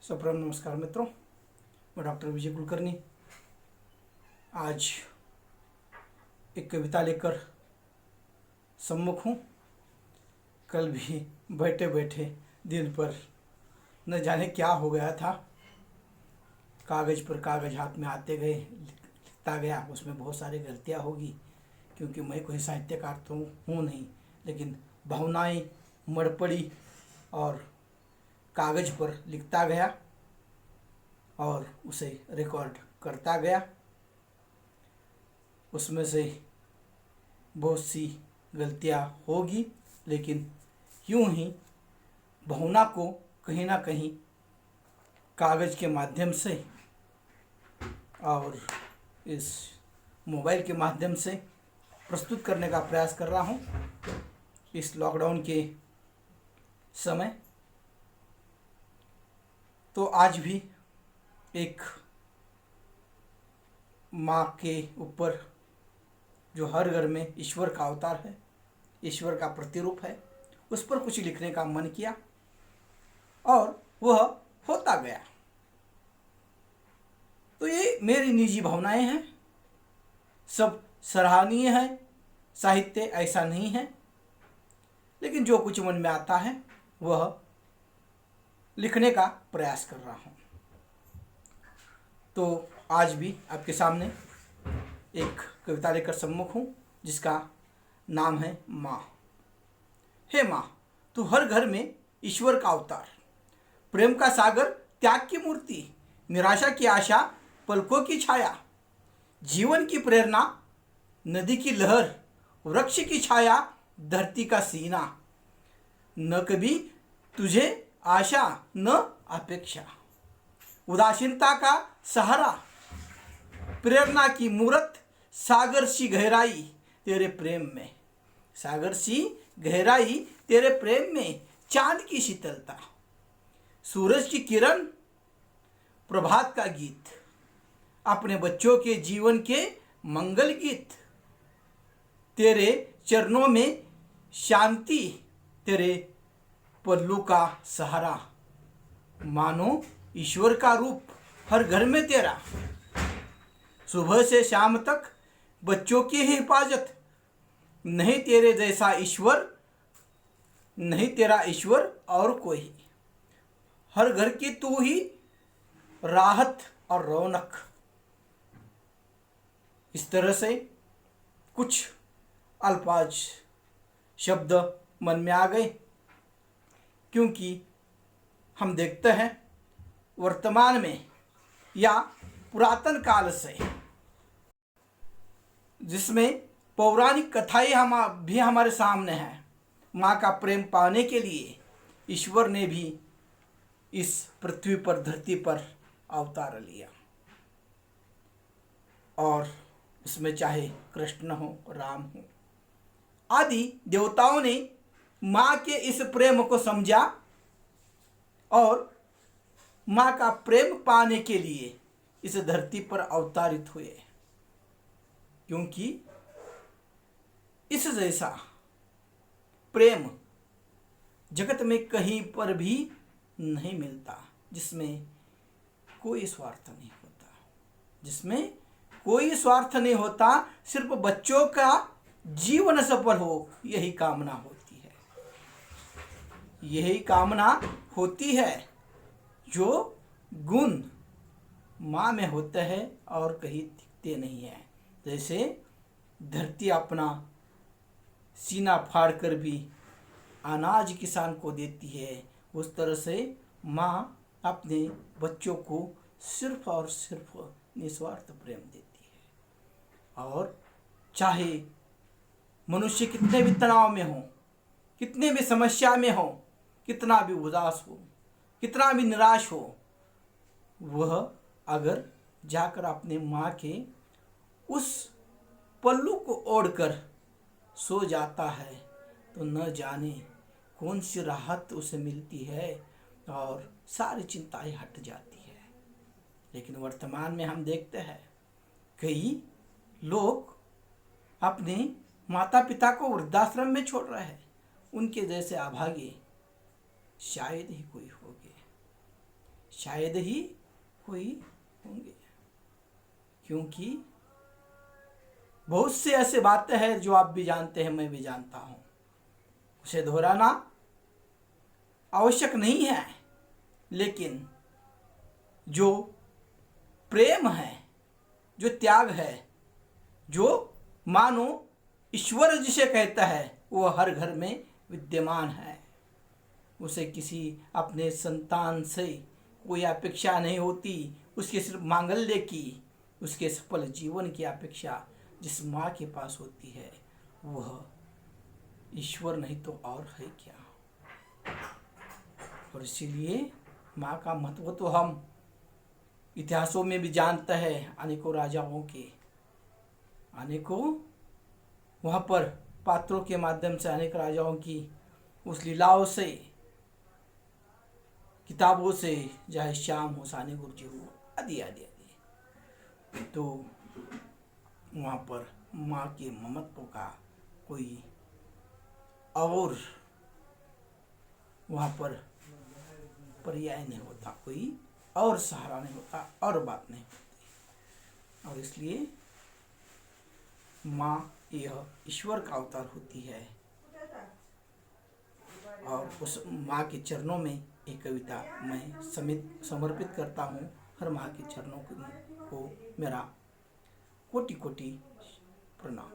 सप्रम नमस्कार मित्रों, मैं डॉक्टर विजय कुलकर्णी आज एक कविता लेकर सम्मुख हूँ। कल भी बैठे बैठे दिल पर न जाने क्या हो गया था। कागज़ पर कागज़ हाथ में आते गए, लिखता गया। उसमें बहुत सारी गलतियाँ होगी क्योंकि मैं कोई साहित्यकार तो हूँ नहीं, लेकिन भावनाएं मढ़ पड़ी और कागज़ पर लिखता गया और उसे रिकॉर्ड करता गया। उसमें से बहुत सी गलतियाँ होगी, लेकिन यूं ही भावना को कहीं ना कहीं कागज़ के माध्यम से और इस मोबाइल के माध्यम से प्रस्तुत करने का प्रयास कर रहा हूँ। इस लॉकडाउन के समय तो आज भी एक माँ के ऊपर जो हर घर में ईश्वर का अवतार है, ईश्वर का प्रतिरूप है, उस पर कुछ लिखने का मन किया और वह होता गया। तो ये मेरी निजी भावनाएं हैं, सब सराहनीय है, साहित्य ऐसा नहीं है, लेकिन जो कुछ मन में आता है वह लिखने का प्रयास कर रहा हूँ। तो आज भी आपके सामने एक कविता लेकर सम्मुख हूँ जिसका नाम है माँ। हे माँ, तू हर घर में ईश्वर का अवतार, प्रेम का सागर, त्याग की मूर्ति, निराशा की आशा, पलकों की छाया, जीवन की प्रेरणा, नदी की लहर, वृक्ष की छाया, धरती का सीना। न कभी तुझे आशा न अपेक्षा, उदासीनता का सहारा, प्रेरणा की मूरत, सागर सी गहराई तेरे प्रेम में, सागर सी गहराई तेरे प्रेम में, चांद की शीतलता, सूरज की किरण, प्रभात का गीत, अपने बच्चों के जीवन के मंगल गीत, तेरे चरणों में शांति, तेरे पल्लू का सहारा, मानो ईश्वर का रूप हर घर में तेरा, सुबह से शाम तक बच्चों की ही हिफाजत, नहीं तेरे जैसा ईश्वर, नहीं तेरा ईश्वर और कोई, हर घर की तू ही राहत और रौनक। इस तरह से कुछ अल्फाज शब्द मन में आ गए, क्योंकि हम देखते हैं वर्तमान में या पुरातन काल से, जिसमें पौराणिक कथाएं भी हमारे सामने हैं। माँ का प्रेम पाने के लिए ईश्वर ने भी इस पृथ्वी पर, धरती पर अवतार लिया, और उसमें चाहे कृष्ण हो, राम हो, आदि देवताओं ने माँ के इस प्रेम को समझा और माँ का प्रेम पाने के लिए इस धरती पर अवतारित हुए, क्योंकि इस जैसा प्रेम जगत में कहीं पर भी नहीं मिलता, जिसमें कोई स्वार्थ नहीं होता, जिसमें कोई स्वार्थ नहीं होता, सिर्फ बच्चों का जीवन सफल हो, यही कामना होती है, यही कामना होती है। जो गुण माँ में होते हैं और कहीं दिखते नहीं हैं, जैसे धरती अपना सीना फाड़ कर भी अनाज किसान को देती है, उस तरह से माँ अपने बच्चों को सिर्फ और सिर्फ निस्वार्थ प्रेम देती है। और चाहे मनुष्य कितने भी तनाव में हो, कितने भी समस्या में हो, कितना भी उदास हो, कितना भी निराश हो, वह अगर जाकर अपने माँ के उस पल्लू को ओढ़कर सो जाता है तो न जाने कौन सी राहत उसे मिलती है और सारी चिंताएं हट जाती है। लेकिन वर्तमान में हम देखते हैं कई लोग अपने माता पिता को वृद्धाश्रम में छोड़ रहे हैं। उनके जैसे अभागे शायद ही कोई होंगे, शायद ही कोई होंगे, क्योंकि बहुत से ऐसे बातें हैं जो आप भी जानते हैं, मैं भी जानता हूं, उसे दोहराना आवश्यक नहीं है। लेकिन जो प्रेम है, जो त्याग है, जो मानो ईश्वर जिसे कहता है, वो हर घर में विद्यमान है। उसे किसी अपने संतान से कोई अपेक्षा नहीं होती, उसके सिर्फ मांगल्य की, उसके सफल जीवन की अपेक्षा जिस माँ के पास होती है, वह ईश्वर नहीं तो और है क्या। और इसीलिए माँ का महत्व तो हम इतिहासों में भी जानते हैं, अनेकों राजाओं के, अनेकों वहाँ पर पात्रों के माध्यम से अनेक राजाओं की उस लीलाओं से, किताबों से, चाहे श्याम हो, सानी गुरुजी हो, आदि आदि आदि, तो वहाँ पर माँ के ममत्व का कोई और वहाँ पर पर्याय नहीं होता, कोई और सहारा नहीं होता, और बात नहीं होती। और इसलिए माँ यह ईश्वर का अवतार होती है। और उस माँ के चरणों में एक कविता मैं समर्पित करता हूँ। हर माँ के चरणों को मेरा कोटि कोटि प्रणाम।